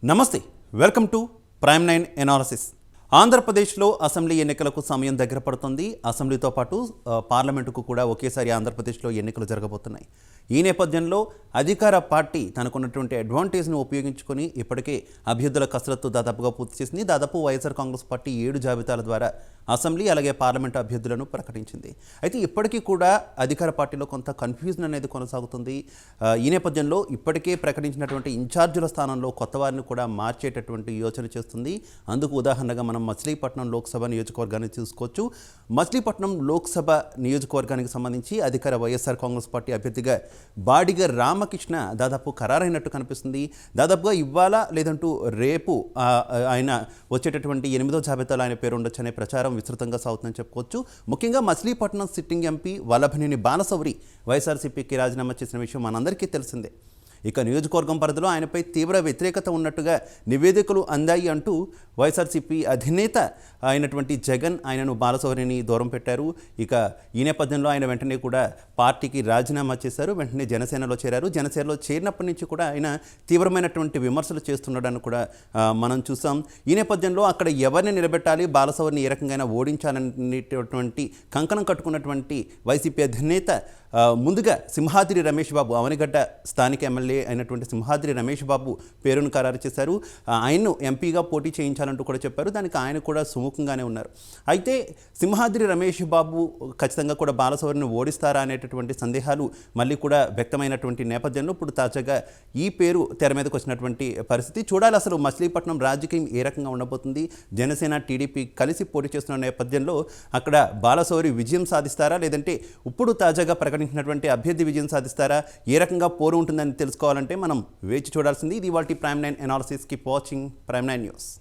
నమస్తే, welcome to prime 9 analysis. ఆంధ్రప్రదేశ్లో assembly ఎన్నికలకు సమయం దగ్గర పడుతుంది. అసెంబ్లీతో పాటు పార్లమెంటుకు కూడా ఒకేసారి ఆంధ్రప్రదేశ్లో ఎన్నికలు జరగబోతున్నాయి. ఈ నేపథ్యంలో అధికార పార్టీ తనకున్నటువంటి అడ్వాంటేజ్ను ఉపయోగించుకొని ఇప్పటికే అభ్యర్థుల కసరత్తు దాదాపుగా పూర్తి చేసింది. దాదాపు వైఎస్ఆర్ కాంగ్రెస్ పార్టీ 7 జాబితాల ద్వారా అసెంబ్లీ అలాగే పార్లమెంటు అభ్యర్థులను ప్రకటించింది. అయితే ఇప్పటికీ కూడా అధికార పార్టీలో కొంత కన్ఫ్యూజన్ అనేది కొనసాగుతుంది. ఈ నేపథ్యంలో ఇప్పటికే ప్రకటించినటువంటి ఇన్ఛార్జీల స్థానంలో కొత్త వారిని కూడా మార్చేటటువంటి యోచన చేస్తుంది. అందుకు ఉదాహరణగా మనం మచిలీపట్నం లోక్సభ నియోజకవర్గాన్ని చూసుకోవచ్చు. మచిలీపట్నం లోక్సభ నియోజకవర్గానికి సంబంధించి అధికార వైఎస్ఆర్ కాంగ్రెస్ పార్టీ అభ్యర్థిగా బాడిగ రామకృష్ణ దాదాపు ఖరారైనట్టు కనిపిస్తుంది. దాదాపుగా ఇవాళ లేదంటూ రేపు ఆయన వచ్చేటటువంటి 8వ జాబితాలో ఆయన పేరు ఉండొచ్చు అనే ప్రచారం విస్తృతంగా సాగుతుందని చెప్పుకోవచ్చు. ముఖ్యంగా మచిలీపట్నం సిట్టింగ్ ఎంపీ వల్లభనేని బాలశౌరి వైఎస్ఆర్సీపీకి రాజీనామా చేసిన విషయం మనందరికీ తెలిసిందే. ఇక నియోజకవర్గం పరిధిలో ఆయనపై తీవ్ర వ్యతిరేకత ఉన్నట్టుగా నివేదికలు అందాయి అంటూ వైఎస్ఆర్సీపీ అధినేత అయినటువంటి జగన్ ఆయనను బాలశౌరిని దూరం పెట్టారు. ఇక ఈ నేపథ్యంలో ఆయన వెంటనే కూడా పార్టీకి రాజీనామా చేశారు. వెంటనే జనసేనలో చేరారు. జనసేనలో చేరినప్పటి నుంచి కూడా ఆయన తీవ్రమైనటువంటి విమర్శలు చేస్తున్నాడని కూడా మనం చూసాం. ఈ నేపథ్యంలో అక్కడ ఎవరిని నిలబెట్టాలి, బాలశౌరిని ఏ రకంగా ఓడించాలనేటటువంటి కంకణం కట్టుకున్నటువంటి వైసీపీ అధినేత ముందుగా సింహాద్రి రమేష్ బాబు, అవనిగడ్డ స్థానిక ఎమ్మెల్యే అయినటువంటి సింహాద్రి రమేష్ బాబు పేరును ఖరారు చేశారు. ఆయన్ను ఎంపీగా పోటీ చేయించాలంటూ కూడా చెప్పారు. దానికి ఆయన కూడా సుముఖంగానే ఉన్నారు. అయితే సింహాద్రి రమేష్ బాబు ఖచ్చితంగా కూడా బాలశౌరిని ఓడిస్తారా అనేటటువంటి సందేహాలు మళ్ళీ కూడా వ్యక్తమైనటువంటి నేపథ్యంలో ఇప్పుడు తాజాగా ఈ పేరు తెర మీదకి వచ్చినటువంటి పరిస్థితి. చూడాలి అసలు మచిలీపట్నం రాజకీయం ఏ రకంగా ఉండబోతుంది. జనసేన టీడీపీ కలిసి పోటీ చేస్తున్న నేపథ్యంలో అక్కడ బాలశౌరి విజయం సాధిస్తారా, లేదంటే ఇప్పుడు తాజాగా ప్రకటించినటువంటి అభ్యర్థి విజయం సాధిస్తారా, ఏ రకంగా పోరు ఉంటుందని తెలుసుకోవాలంటే మనం వేచి చూడాల్సింది. ఇది ఇవాల్టి prime 9 analysis. Keep watching prime 9 news.